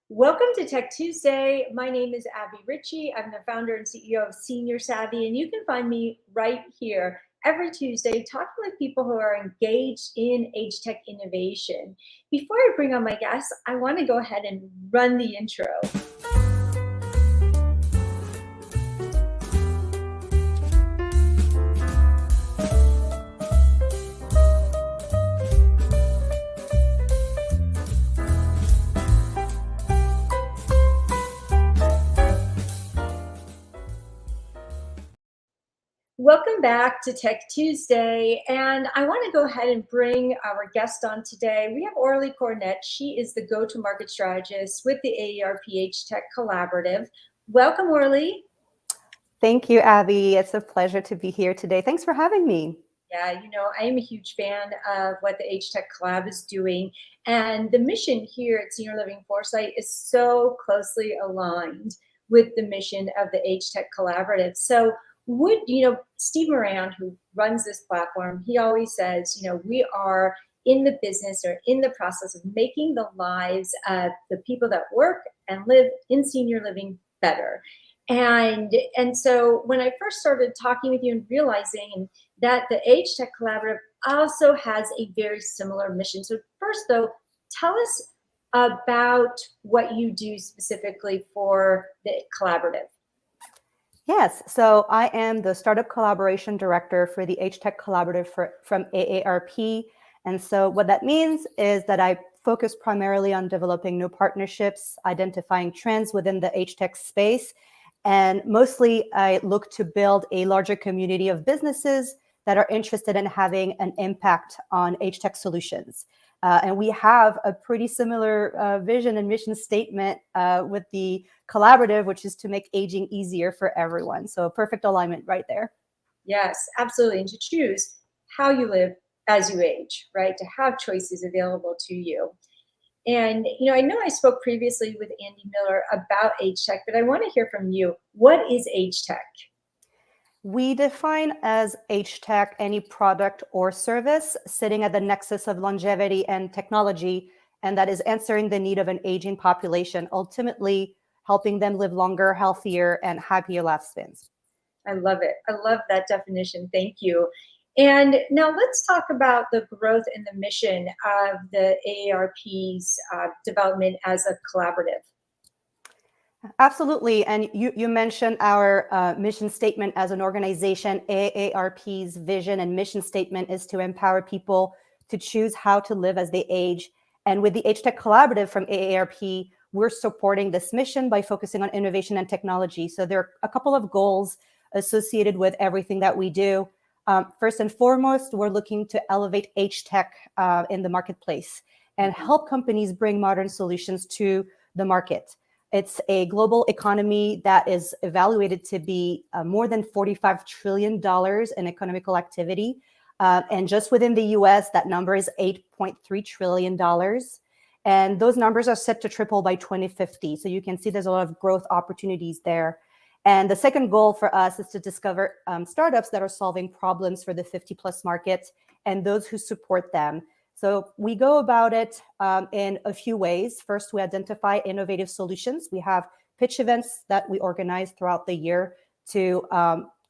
Welcome to Tech Tuesday. My name is Abbie Richie. I'm the founder and CEO of Senior Savvy, and you can find me right here every Tuesday talking with people who are engaged in age tech innovation. Before I bring on my guests, I want to go ahead and run the intro. Welcome back to Tech Tuesday, and I want to go ahead and bring our guest on today. We have Aurelie Cornett. She is the go-to-market strategist with the AARP AgeTech Collaborative. Welcome, Aurelie. Thank you, Abbie. It's a pleasure to be here today. Thanks for having me. Yeah, I am a huge fan of what the AgeTech Collab is doing, and the mission here at Senior Living Foresight is so closely aligned with the mission of the AgeTech Collaborative. So Steve Moran, who runs this platform, he always says, we are in the business or in the process of making the lives of the people that work and live in senior living better. And so when I first started talking with you and realizing that the AgeTech Collaborative also has a very similar mission. So first, though, tell us about what you do specifically for the collaborative. Yes, so I am the Startup Collaboration Director for the AgeTech Collaborative from AARP. And so what that means is that I focus primarily on developing new partnerships, identifying trends within the AgeTech space, and mostly I look to build a larger community of businesses that are interested in having an impact on AgeTech solutions. And we have a pretty similar vision and mission statement with the collaborative, which is to make aging easier for everyone. So perfect alignment right there. Yes, absolutely. And to choose how you live as you age, right? To have choices available to you. And, I know I spoke previously with Andy Miller about age tech, but I want to hear from you. What is age tech? We define as age tech any product or service sitting at the nexus of longevity and technology, and that is answering the need of an aging population, ultimately helping them live longer, healthier, and happier lifespans. I love it. I love that definition. Thank you. And now let's talk about the growth and the mission of the AARP's development as a collaborative. Absolutely. And you mentioned our mission statement as an organization. AARP's vision and mission statement is to empower people to choose how to live as they age. And with the AgeTech Collaborative from AARP, we're supporting this mission by focusing on innovation and technology. So there are a couple of goals associated with everything that we do. First and foremost, we're looking to elevate age tech in the marketplace and help companies bring modern solutions to the market. It's a global economy that is evaluated to be more than $45 trillion in economical activity. And just within the US, that number is $8.3 trillion. And those numbers are set to triple by 2050. So you can see there's a lot of growth opportunities there. And the second goal for us is to discover startups that are solving problems for the 50+ market and those who support them. So we go about it in a few ways. First, we identify innovative solutions. We have pitch events that we organize throughout the year to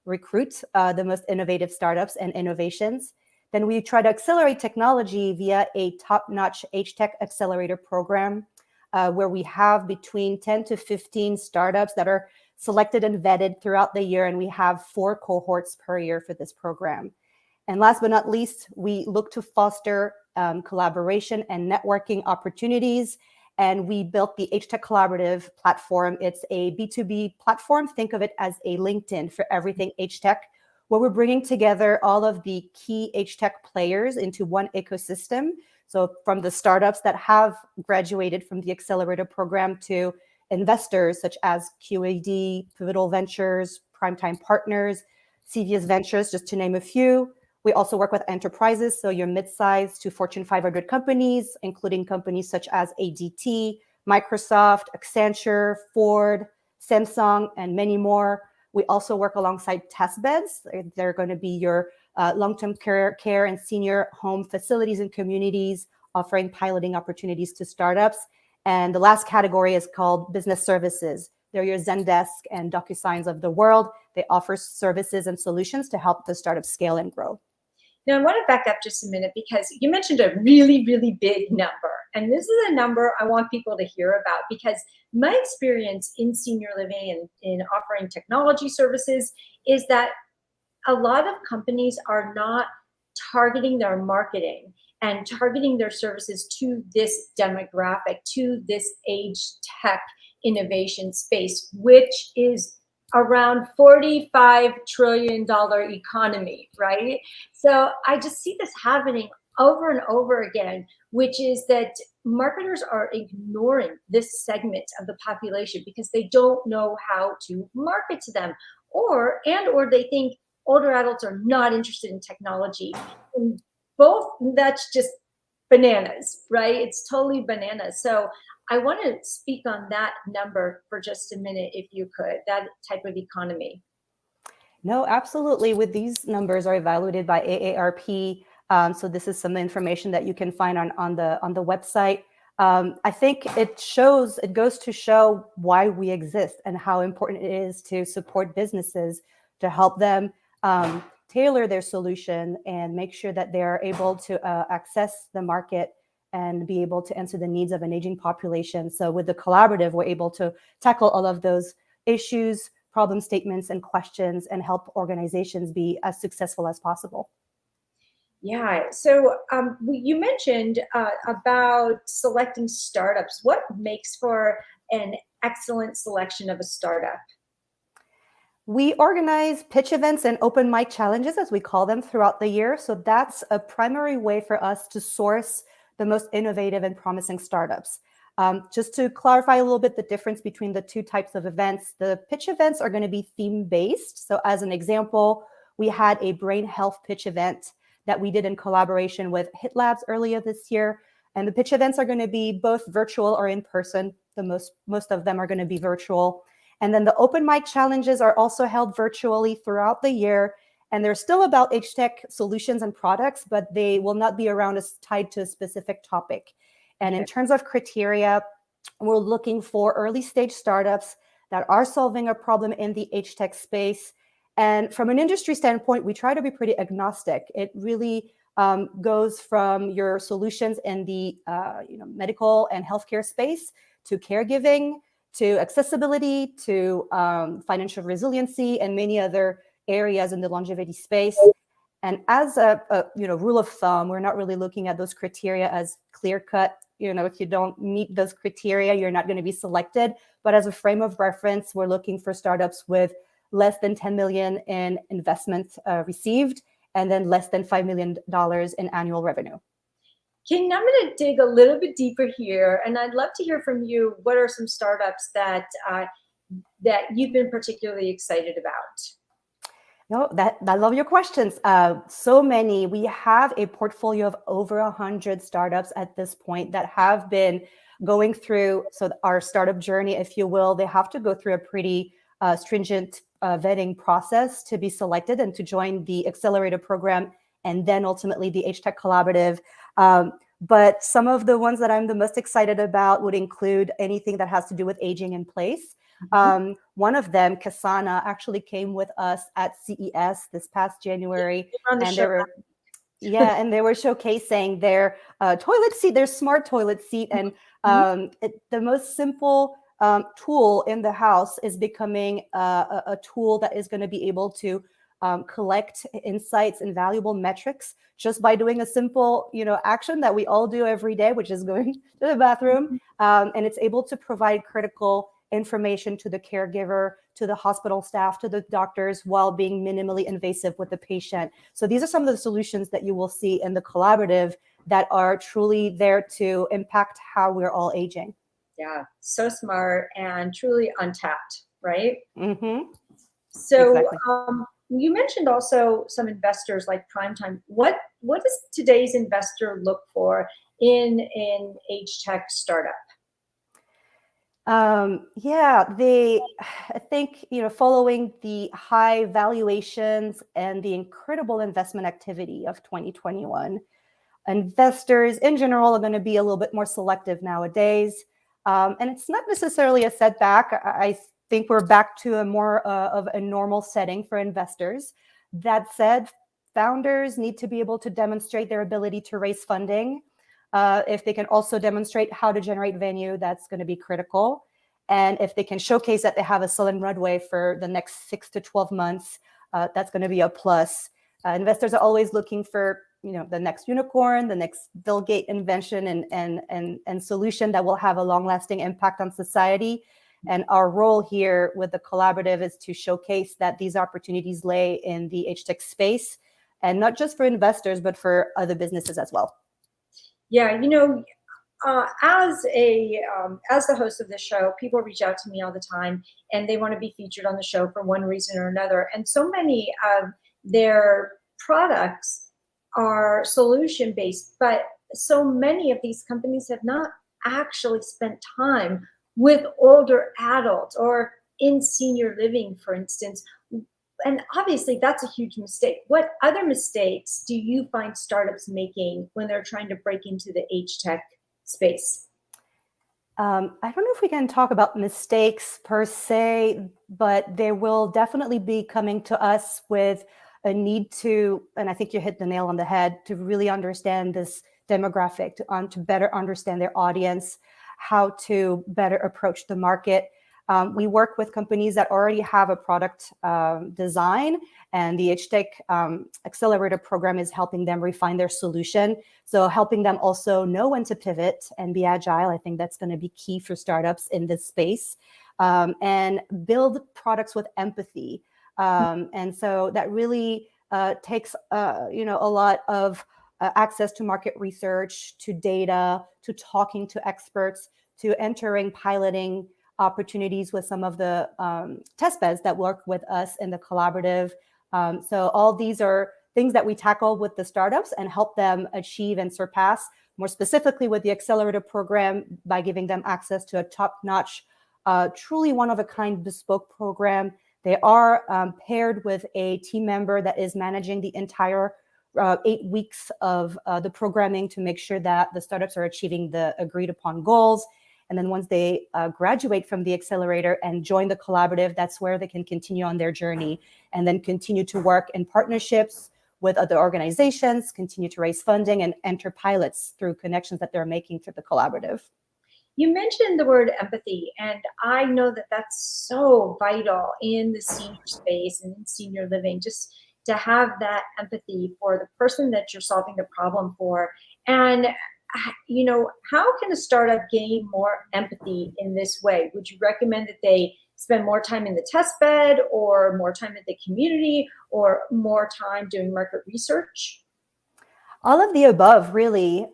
recruit the most innovative startups and innovations. Then we try to accelerate technology via a top-notch age tech accelerator program where we have between 10 to 15 startups that are selected and vetted throughout the year, and we have 4 cohorts per year for this program. And last but not least, we look to foster collaboration and networking opportunities, and we built the AgeTech Collaborative platform. It's a B2B platform. Think of it as a LinkedIn for everything age tech, where we're bringing together all of the key age tech players into one ecosystem. So from the startups that have graduated from the accelerator program to investors such as QAD, Pivotal Ventures, Primetime Partners, CVS Ventures, just to name a few. We also work with enterprises, so your mid-sized to Fortune 500 companies, including companies such as ADT, Microsoft, Accenture, Ford, Samsung, and many more. We also work alongside test beds. They're going to be your long-term care and senior home facilities and communities, offering piloting opportunities to startups. And the last category is called business services. They're your Zendesk and DocuSigns of the world. They offer services and solutions to help the startup scale and grow. Now, I want to back up just a minute because you mentioned a really, really big number. And this is a number I want people to hear about because my experience in senior living and in offering technology services is that a lot of companies are not targeting their marketing and targeting their services to this demographic, to this age tech innovation space, which is around $45 trillion economy, right? So I just see this happening over and over again, which is that marketers are ignoring this segment of the population because they don't know how to market to them, or they think older adults are not interested in technology. And both, that's just bananas, right? It's totally bananas. So I want to speak on that number for just a minute, if you could, that type of economy. No, absolutely. With these numbers are evaluated by AARP. So this is some information that you can find on the website. I think it goes to show why we exist and how important it is to support businesses to help them tailor their solution and make sure that they are able to access the market and be able to answer the needs of an aging population. So with the collaborative, we're able to tackle all of those issues, problem statements, and questions, and help organizations be as successful as possible. Yeah. So you mentioned about selecting startups. What makes for an excellent selection of a startup? We organize pitch events and open mic challenges, as we call them, throughout the year. So that's a primary way for us to source the most innovative and promising startups. Just to clarify a little bit the difference between the two types of events, the pitch events are going to be theme-based. So as an example, we had a brain health pitch event that we did in collaboration with HIT Labs earlier this year. And the pitch events are going to be both virtual or in person. Most of them are going to be virtual. And then the open mic challenges are also held virtually throughout the year. And they're still about AgeTech solutions and products, but they will not be around as tied to a specific topic. And in terms of criteria, we're looking for early stage startups that are solving a problem in the AgeTech space. And from an industry standpoint, we try to be pretty agnostic. It really goes from your solutions in the medical and healthcare space to caregiving, to accessibility, to financial resiliency, and many other areas in the longevity space. And as a rule of thumb, we're not really looking at those criteria as clear cut. If you don't meet those criteria, you're not going to be selected. But as a frame of reference, we're looking for startups with less than 10 million in investments received, and then less than $5 million in annual revenue. I'm going to dig a little bit deeper here, and I'd love to hear from you. What are some startups that you've been particularly excited about? No, I love your questions. So many. We have a portfolio of over 100 startups at this point that have been going through our startup journey, if you will. They have to go through a pretty stringent vetting process to be selected and to join the accelerator program, and then ultimately the AgeTech Collaborative. But some of the ones that I'm the most excited about would include anything that has to do with aging in place. One of them, Kasana, actually came with us at CES this past January, and they were showcasing their toilet seat, their smart toilet seat, and the most simple tool in the house is becoming a tool that is going to be able to collect insights and valuable metrics just by doing a simple, action that we all do every day, which is going to the bathroom. And it's able to provide critical information to the caregiver, to the hospital staff, to the doctors, while being minimally invasive with the patient. So these are some of the solutions that you will see in the collaborative that are truly there to impact how we're all aging. Yeah, so smart and truly untapped, right? Mm-hmm. So exactly. You mentioned also some investors like Primetime. What does today's investor look for in an age tech startup? I think, following the high valuations and the incredible investment activity of 2021, investors in general are going to be a little bit more selective nowadays. And it's not necessarily a setback. I think we're back to a more of a normal setting for investors. That said, founders need to be able to demonstrate their ability to raise funding. If they can also demonstrate how to generate venue, that's going to be critical. And if they can showcase that they have a solid runway for the next 6 to 12 months, that's going to be a plus. Investors are always looking for, the next unicorn, the next Bill Gates invention and solution that will have a long-lasting impact on society. And our role here with the collaborative is to showcase that these opportunities lay in the AgeTech space, and not just for investors, but for other businesses as well. Yeah, as the host of this show, people reach out to me all the time, and they want to be featured on the show for one reason or another. And so many of their products are solution based, but so many of these companies have not actually spent time with older adults or in senior living, for instance. And obviously that's a huge mistake. What other mistakes do you find startups making when they're trying to break into the age tech space? I don't know if we can talk about mistakes per se, but they will definitely be coming to us with a need to, and I think you hit the nail on the head, to really understand this demographic, to better understand their audience, how to better approach the market. We work with companies that already have a product design, and the AgeTech Accelerator program is helping them refine their solution. So helping them also know when to pivot and be agile. I think that's going to be key for startups in this space, and build products with empathy. And so that really takes a lot of access to market research, to data, to talking to experts, to entering piloting opportunities with some of the test beds that work with us in the collaborative. So all these are things that we tackle with the startups and help them achieve and surpass, more specifically with the accelerator program, by giving them access to a top-notch, truly one-of-a-kind bespoke program. They are paired with a team member that is managing the entire 8 weeks of the programming to make sure that the startups are achieving the agreed upon goals. And then once they graduate from the accelerator and join the collaborative, that's where they can continue on their journey and then continue to work in partnerships with other organizations, continue to raise funding and enter pilots through connections that they're making through the collaborative. You mentioned the word empathy, and I know that that's so vital in the senior space and in senior living, just to have that empathy for the person that you're solving the problem for. And how can a startup gain more empathy in this way? Would you recommend that they spend more time in the test bed, or more time in the community, or more time doing market research? All of the above, really,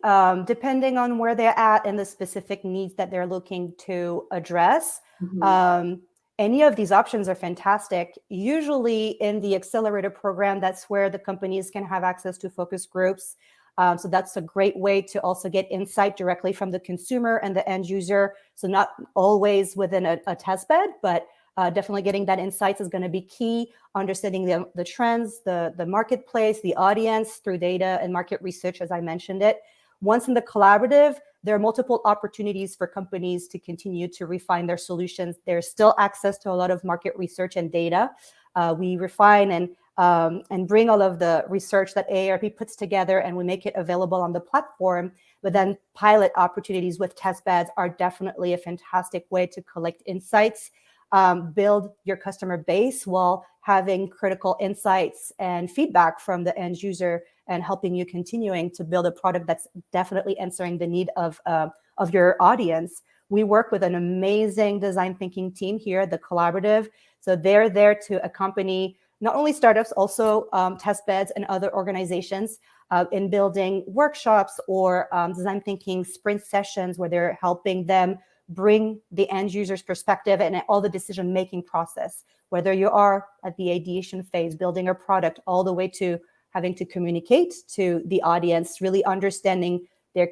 depending on where they're at and the specific needs that they're looking to address. Mm-hmm. Any of these options are fantastic. Usually in the accelerator program, that's where the companies can have access to focus groups. So that's a great way to also get insight directly from the consumer and the end user. So not always within a test bed, but definitely getting that insights is going to be key. Understanding the trends, the marketplace, the audience through data and market research, as I mentioned it. Once in the collaborative, there are multiple opportunities for companies to continue to refine their solutions. There's still access to a lot of market research and data. We refine and bring all of the research that AARP puts together, and we make it available on the platform. But then pilot opportunities with test beds are definitely a fantastic way to collect insights, build your customer base while having critical insights and feedback from the end user, and helping you continuing to build a product that's definitely answering the need of your audience. We work with an amazing design thinking team here at the collaborative. So they're there to accompany not only startups, also test beds and other organizations in building workshops or design thinking sprint sessions, where they're helping them bring the end user's perspective and all the decision-making process, whether you are at the ideation phase, building a product, all the way to having to communicate to the audience, really understanding their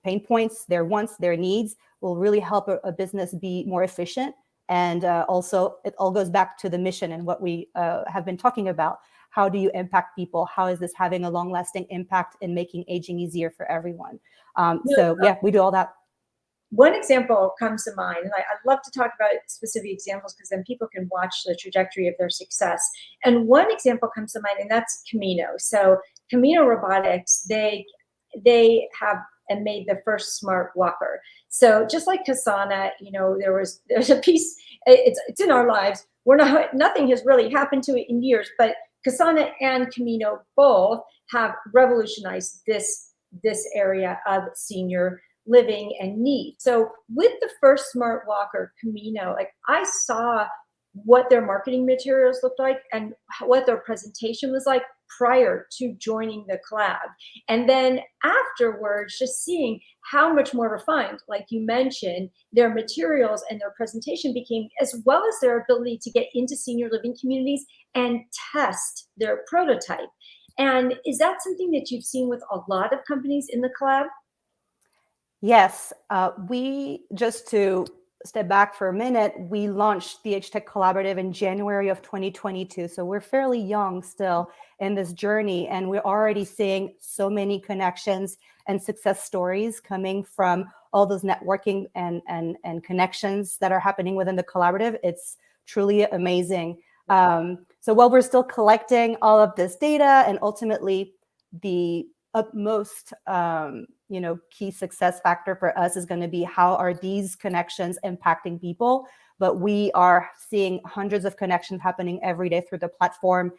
pain points, their wants, their needs, will really help a business be more efficient. And also, it all goes back to the mission and what we have been talking about. How do you impact people? How is this having a long-lasting impact in making aging easier for everyone? So yeah, we do all that. one example comes to mind, and I love to talk about specific examples because then people can watch the trajectory of their success. And one example comes to mind, and that's Camino. So Camino Robotics, they have and made the first smart walker. So just like Kasana, there's a piece, it's in our lives. Nothing has really happened to it in years, but Kasana and Camino both have revolutionized this area of senior living and need. So with the first smart walker, Camino, like I saw what their marketing materials looked like and what their presentation was like prior to joining the collab. And then afterwards, just seeing how much more refined, like you mentioned, their materials and their presentation became, as well as their ability to get into senior living communities and test their prototype. And is that something that you've seen with a lot of companies in the collab? Yes, just to step back for a minute, we launched the AgeTech Collaborative in January of 2022. So we're fairly young still in this journey, and we're already seeing so many connections and success stories coming from all those networking and connections that are happening within the collaborative. It's truly amazing. So while we're still collecting all of this data, and ultimately the utmost key success factor for us is going to be how are these connections impacting people. But we are seeing hundreds of connections happening every day through the platform.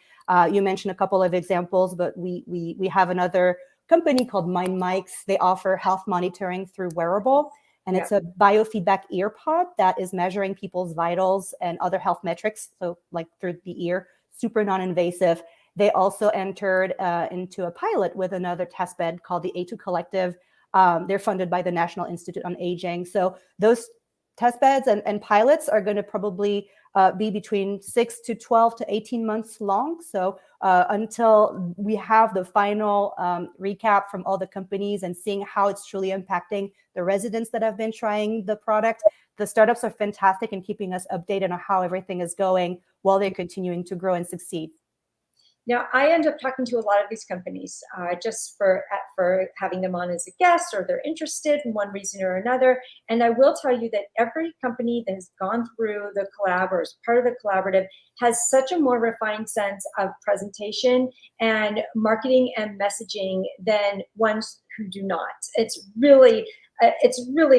You mentioned a couple of examples, but we have another company called Mind Mics. They offer health monitoring through wearable, and it's a biofeedback ear pod that is measuring people's vitals and other health metrics, so like through the ear, super non-invasive. They also entered into a pilot with another test bed called the A2 Collective. They're funded by the National Institute on Aging. So those test beds and pilots are going to probably be between 6 to 12 to 18 months long. So until we have the final recap from all the companies and seeing how it's truly impacting the residents that have been trying the product, the startups are fantastic in keeping us updated on how everything is going while they're continuing to grow and succeed. Now, I end up talking to a lot of these companies just for having them on as a guest, or they're interested in one reason or another. And I will tell you that every company that has gone through the collab or is part of the collaborative has such a more refined sense of presentation and marketing and messaging than ones who do not. It's really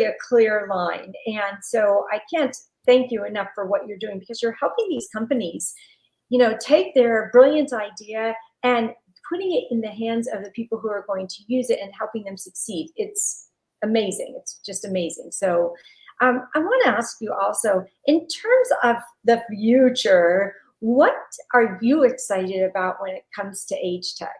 a clear line. And so I can't thank you enough for what you're doing, because you're helping these companies take their brilliant idea and putting it in the hands of the people who are going to use it and helping them succeed. It's amazing. It's just amazing. So I want to ask you also, in terms of the future, what are you excited about when it comes to age tech?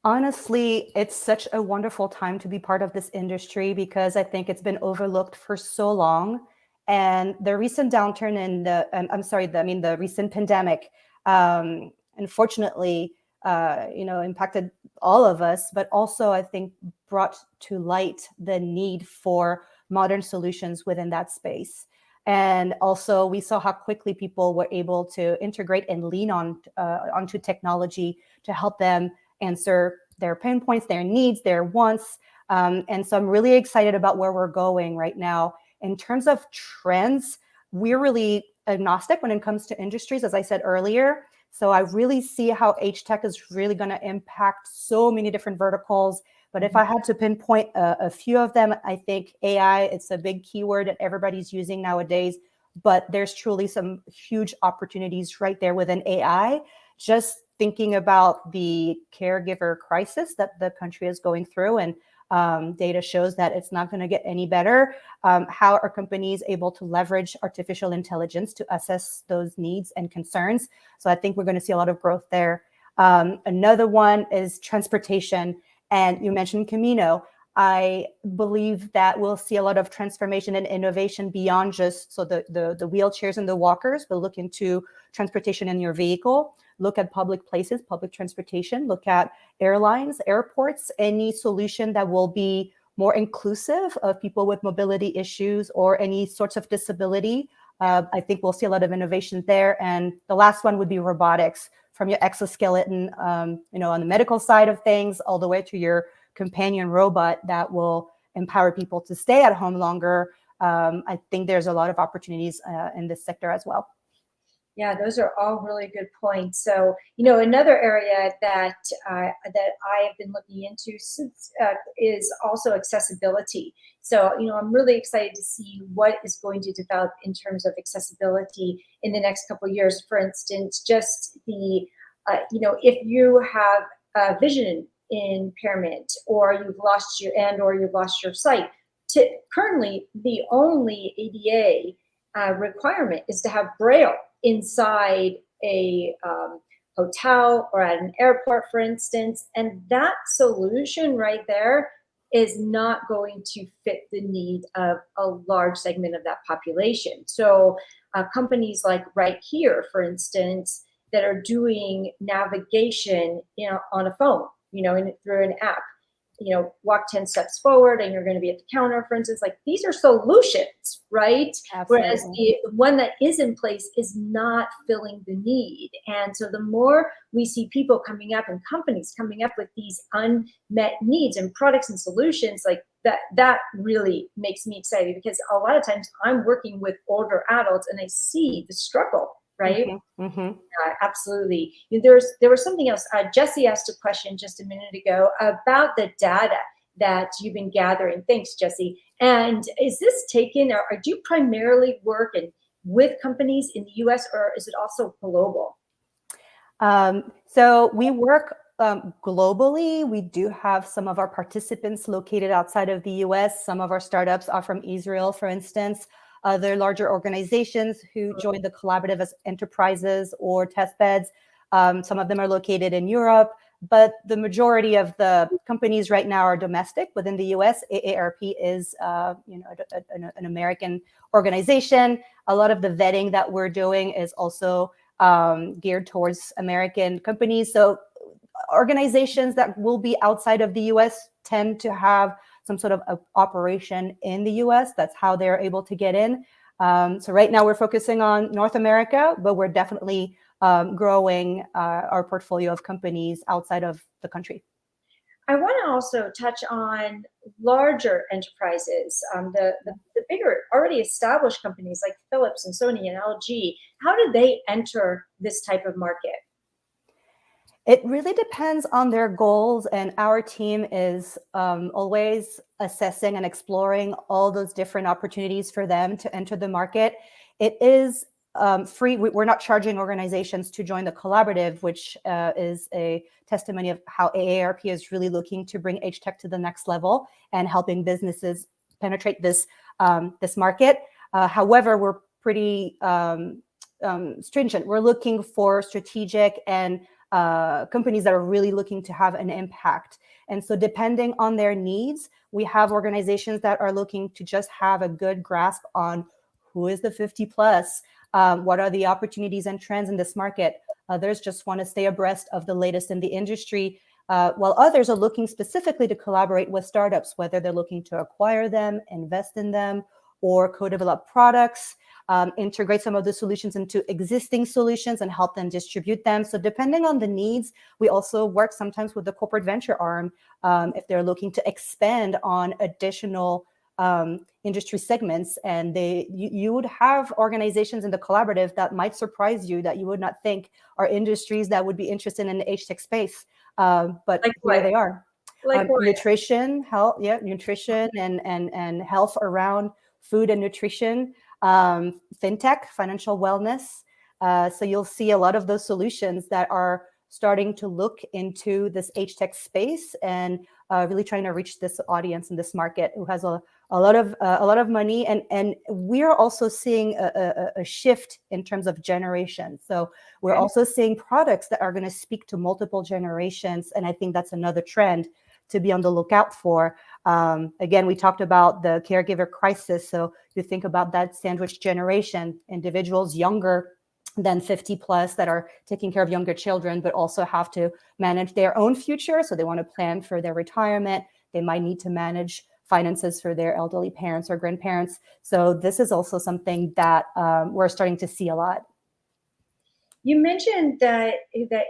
Honestly, it's such a wonderful time to be part of this industry, because I think it's been overlooked for so long. And the recent downturn in the recent pandemic, unfortunately, impacted all of us, but also I think brought to light the need for modern solutions within that space. And also we saw how quickly people were able to integrate and lean onto technology to help them answer their pain points, their needs, their wants. And so I'm really excited about where we're going right now. In terms of trends, we're really agnostic when it comes to industries, as I said earlier. So I really see how age tech is really going to impact so many different verticals. But if I had to pinpoint a few of them, I think AI, it's a big keyword that everybody's using nowadays, but there's truly some huge opportunities right there within AI. Just thinking about the caregiver crisis that the country is going through, and data shows that it's not going to get any better. How are companies able to leverage artificial intelligence to assess those needs and concerns? So I think we're going to see a lot of growth there. Another one is transportation. And you mentioned Camino. I believe that we'll see a lot of transformation and innovation beyond just the wheelchairs and the walkers. We'll look into transportation in your vehicle, look at public places, public transportation, look at airlines, airports, any solution that will be more inclusive of people with mobility issues or any sorts of disability. I think we'll see a lot of innovation there. And the last one would be robotics, from your exoskeleton, on the medical side of things, all the way to your companion robot that will empower people to stay at home longer, I think there's a lot of opportunities in this sector as well. Yeah, those are all really good points. So, another area that that I have been looking into since is also accessibility. So, I'm really excited to see what is going to develop in terms of accessibility in the next couple of years. For instance, just the, if you have a vision impairment, or you've lost your sight. Currently, the only ADA requirement is to have Braille inside a hotel or at an airport, for instance. And that solution right there is not going to fit the need of a large segment of that population. So companies like Right Here, for instance, that are doing navigation, on a phone, through an app, walk 10 steps forward and you're going to be at the counter, for instance. Like, these are solutions, right? Absolutely. Whereas the one that is in place is not filling the need. And so the more we see people coming up and companies coming up with these unmet needs and products and solutions, like that really makes me excited, because a lot of times I'm working with older adults and I see the struggle, right? Mm-hmm. Mm-hmm. Absolutely. There was something else. Jesse asked a question just a minute ago about the data that you've been gathering. Thanks, Jesse. And is this taken, or do you primarily work with companies in the US, or is it also global? So we work globally. We do have some of our participants located outside of the US. Some of our startups are from Israel, for instance. Other larger organizations who join the collaborative as enterprises or test beds. Some of them are located in Europe, but the majority of the companies right now are domestic within the US. AARP is an American organization. A lot of the vetting that we're doing is also geared towards American companies. So organizations that will be outside of the US tend to have some sort of operation in the US. That's how they're able to get in. So right now we're focusing on North America, but we're definitely growing our portfolio of companies outside of the country. I want to also touch on larger enterprises, the bigger, already established companies like Philips and Sony and LG. How do they enter this type of market? It really depends on their goals, and our team is always assessing and exploring all those different opportunities for them to enter the market. It is free. We're not charging organizations to join the collaborative, which is a testimony of how AARP is really looking to bring age tech to the next level and helping businesses penetrate this market. However, we're pretty stringent. We're looking for strategic and companies that are really looking to have an impact. And so depending on their needs, we have organizations that are looking to just have a good grasp on who is the 50 plus, what are the opportunities and trends in this market. Others just want to stay abreast of the latest in the industry, while others are looking specifically to collaborate with startups, whether they're looking to acquire them, invest in them, or co-develop products. Integrate some of the solutions into existing solutions and help them distribute them. So depending on the needs, we also work sometimes with the corporate venture arm if they're looking to expand on additional industry segments. And you would have organizations in the collaborative that might surprise you, that you would not think are industries that would be interested in the age tech space. But like here they are. Like nutrition, health, nutrition and health around food and nutrition. Fintech, financial wellness. So you'll see a lot of those solutions that are starting to look into this age tech space and really trying to reach this audience in this market who has a lot of money. And we're also seeing a shift in terms of generation. So we're also seeing products that are going to speak to multiple generations. And I think that's another trend to be on the lookout for. Again, we talked about the caregiver crisis. So you think about that sandwich generation, individuals younger than 50 plus that are taking care of younger children, but also have to manage their own future. So they want to plan for their retirement. They might need to manage finances for their elderly parents or grandparents. So this is also something that we're starting to see a lot. You mentioned that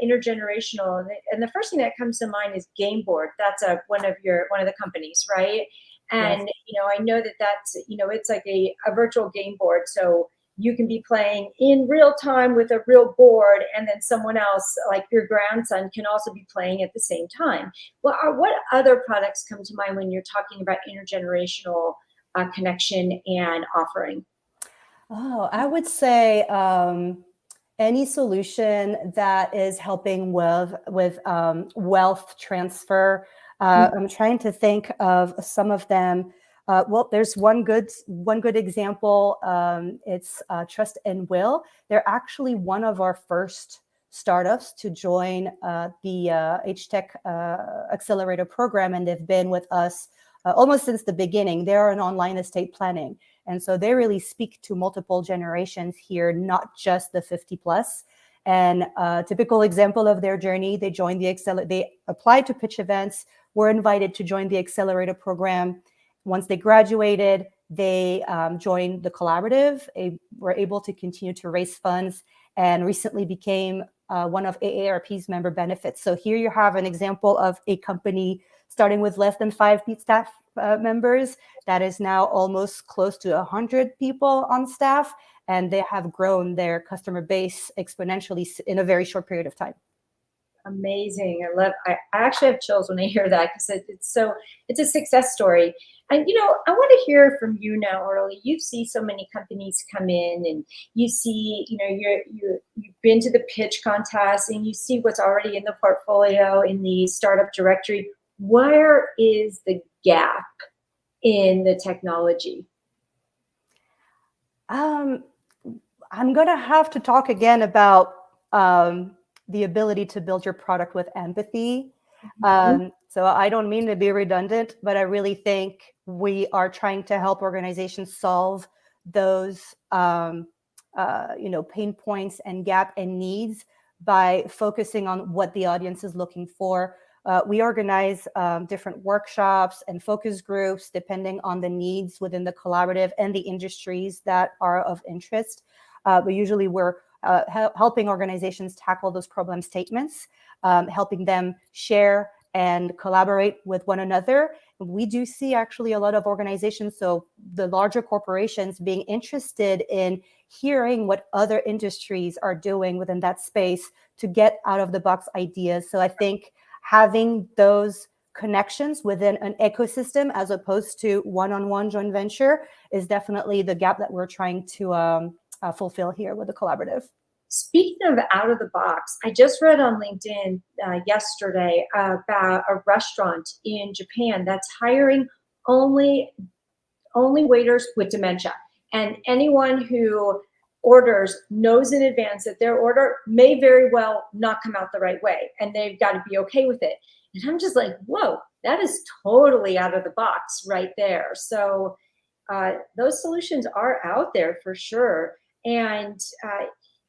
intergenerational, and the first thing that comes to mind is Game Board. That's one of the companies, right? And, I know that that's, it's like a virtual game board. So you can be playing in real time with a real board, and then someone else, like your grandson, can also be playing at the same time. Well, what other products come to mind when you're talking about intergenerational connection and offering? Oh, I would say any solution that is helping with wealth transfer. I'm trying to think of some of them. Well, there's one good example. It's Trust and Will. They're actually one of our first startups to join the AgeTech Accelerator program, and they've been with us almost since the beginning. They're an online estate planning. And so they really speak to multiple generations here, not just the 50 plus. And a typical example of their journey, they applied to pitch events, were invited to join the accelerator program. Once they graduated, they joined the collaborative, were able to continue to raise funds, and recently became one of AARP's member benefits. So here you have an example of a company starting with less than 5 staff members that is now almost close to 100 people on staff, and they have grown their customer base exponentially in a very short period of time. Amazing. I actually have chills when I hear that, because it's a success story. And, I want to hear from you now, Aurelie. You see so many companies come in, and you see, you've been to the pitch contest, and you see what's already in the portfolio in the startup directory. Where is the gap in the technology? I'm going to have to talk again about the ability to build your product with empathy. So I don't mean to be redundant, but I really think we are trying to help organizations solve those pain points and gap and needs by focusing on what the audience is looking for. We organize different workshops and focus groups depending on the needs within the collaborative and the industries that are of interest. But usually we're helping organizations tackle those problem statements, helping them share and collaborate with one another. We do see actually a lot of organizations, so the larger corporations, being interested in hearing what other industries are doing within that space to get out of the box ideas. So I think having those connections within an ecosystem as opposed to one-on-one joint venture is definitely the gap that we're trying to fulfill here with the collaborative. Speaking of out of the box, I just read on LinkedIn yesterday about a restaurant in Japan that's hiring only waiters with dementia. And anyone who orders knows in advance that their order may very well not come out the right way, and they've got to be okay with it. And I'm just like, whoa, that is totally out of the box right there. So those solutions are out there for sure. And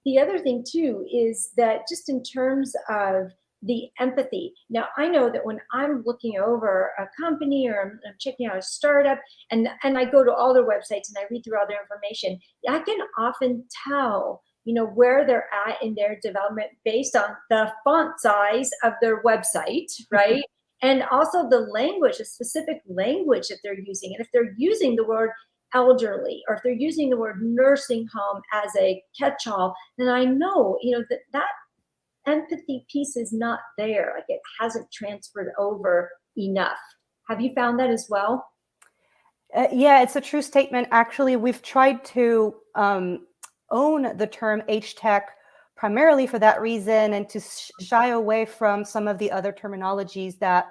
the other thing too is that just in terms of the empathy. Now, I know that when I'm looking over a company or I'm checking out a startup, and I go to all their websites and I read through all their information, I can often tell, where they're at in their development based on the font size of their website, right? And also the language, the specific language that they're using. And if they're using the word elderly, or if they're using the word nursing home as a catch-all, then I know, that empathy piece is not there. Like, it hasn't transferred over enough. Have you found that as well? Yeah, it's a true statement. Actually, we've tried to own the term age-tech primarily for that reason, and to shy away from some of the other terminologies that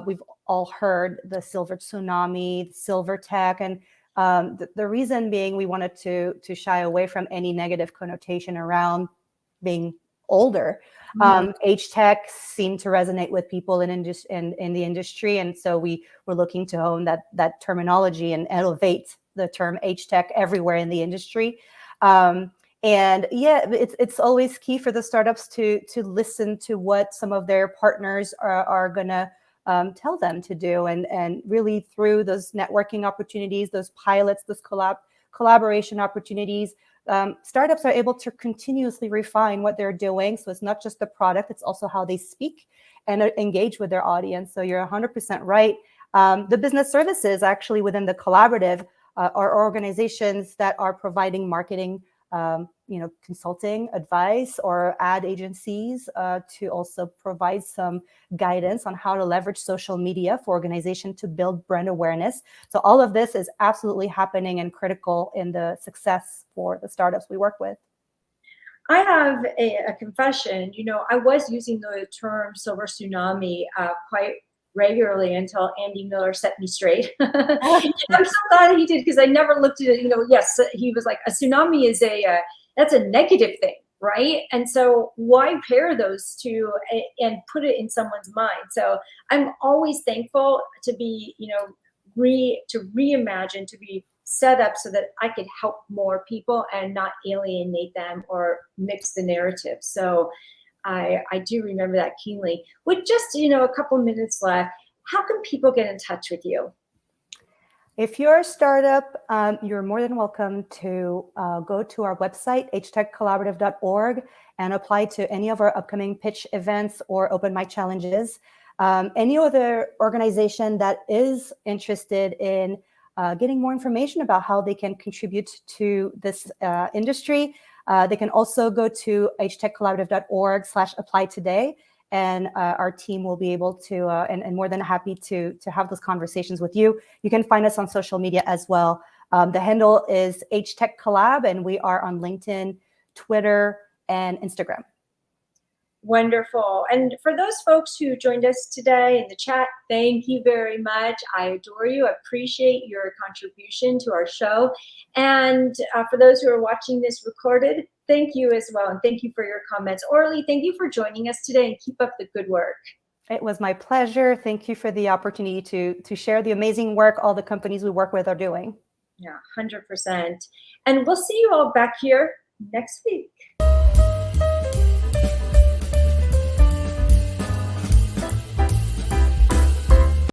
we've all heard, the silver tsunami, silver tech, and the reason being we wanted to shy away from any negative connotation around being older. Age tech seemed to resonate with people in the industry, and so we were looking to own that terminology and elevate the term age tech everywhere in the industry. And yeah, it's always key for the startups to listen to what some of their partners are gonna tell them to do, and really through those networking opportunities, those pilots, those collaboration opportunities, startups are able to continuously refine what they're doing. So it's not just the product, it's also how they speak and engage with their audience. So you're 100% right. The business services actually within the collaborative are organizations that are providing marketing, consulting advice, or ad agencies to also provide some guidance on how to leverage social media for organizations to build brand awareness. So all of this is absolutely happening and critical in the success for the startups we work with. I have a confession. I was using the term silver tsunami quite regularly until Andy Miller set me straight. I'm so glad he did, because I never looked at it. Yes, he was like, a tsunami is that's a negative thing, right? And so why pair those two and put it in someone's mind? So I'm always thankful to be, reimagine, to be set up so that I could help more people and not alienate them or mix the narrative. So I do remember that keenly. With just, a couple minutes left, how can people get in touch with you? If you're a startup, you're more than welcome to go to our website, agetechcollaborative.org, and apply to any of our upcoming pitch events or open mic challenges. Any other organization that is interested in getting more information about how they can contribute to this industry, they can also go to agetechcollaborative.org/apply today. And our team will be able to, and more than happy to have those conversations with you. You can find us on social media as well. The handle is AgeTech Collab, and we are on LinkedIn, Twitter, and Instagram. Wonderful. And for those folks who joined us today in the chat, thank you very much. I adore you. I appreciate your contribution to our show. And for those who are watching this recorded, thank you as well. And thank you for your comments. Aurelie, thank you for joining us today, and keep up the good work. It was my pleasure. Thank you for the opportunity to share the amazing work all the companies we work with are doing. Yeah, 100%. And we'll see you all back here next week.